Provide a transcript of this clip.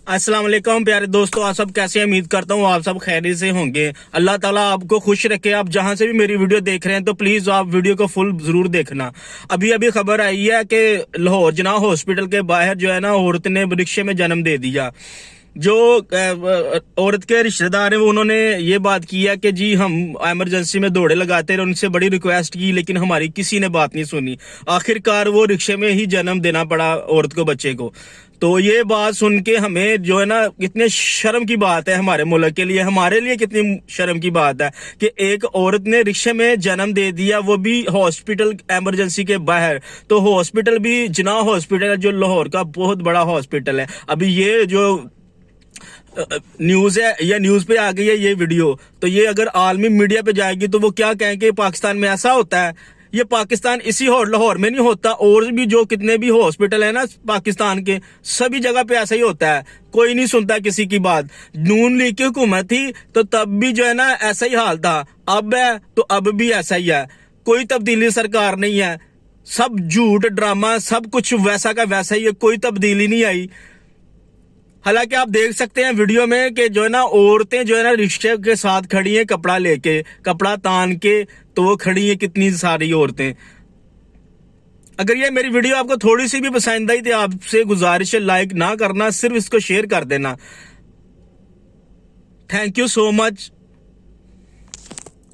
अस्सलाम वालेकुम प्यारे दोस्तों, आप सब कैसे हैं? उम्मीद करता हूँ आप सब खैरियत से होंगे। अल्लाह ताला आपको खुश रखे। आप जहां से भी मेरी वीडियो देख रहे हैं तो प्लीज आप वीडियो को फुल जरूर देखना। अभी अभी खबर आई है कि लाहौर जना हॉस्पिटल के बाहर जो है ना, औरत ने रिक्शे में जन्म दे दिया। जो औरत के रिश्तेदार हैं उन्होंने ये बात की है कि जी हम इमरजेंसी में दौड़े लगाते रहे, उनसे बड़ी रिक्वेस्ट की लेकिन हमारी किसी ने बात नहीं सुनी। आखिरकार वो रिक्शे में ही जन्म देना पड़ा औरत को, बच्चे को। तो ये बात सुन के हमें जो है ना, कितने शर्म की बात है हमारे मुल्क के लिए, हमारे लिए कितनी शर्म की बात है कि एक औरत ने रिक्शे में जन्म दे दिया, वो भी हॉस्पिटल इमरजेंसी के बाहर। तो हॉस्पिटल भी जिना हॉस्पिटल है जो लाहौर का बहुत बड़ा हॉस्पिटल है। अभी ये जो न्यूज है या न्यूज पे आ गई है ये वीडियो, तो ये अगर आलमी मीडिया पे जाएगी तो वो क्या कहेंगे, पाकिस्तान में ऐसा होता है। ये पाकिस्तान इसी लाहौर में नहीं होता, और भी जो कितने भी हॉस्पिटल है ना पाकिस्तान के, सभी जगह पे ऐसा ही होता है। कोई नहीं सुनता किसी की बात। नून लीग की हुकूमत थी तो तब भी जो है ना ऐसा ही हाल था, अब है तो अब भी ऐसा ही है। कोई तब्दीली सरकार नहीं है, सब झूठ ड्रामा, सब कुछ वैसा का वैसा ही है, कोई तब्दीली नहीं आई। हालांकि आप देख सकते हैं वीडियो में कि जो है ना औरतें जो है ना रिक्शे के साथ खड़ी हैं, कपड़ा लेके, कपड़ा तान के, तो वो खड़ी हैं कितनी सारी औरतें। अगर ये मेरी वीडियो आपको थोड़ी सी भी पसंद आई तो आपसे गुजारिश है लाइक ना करना, सिर्फ इसको शेयर कर देना। Thank you so much.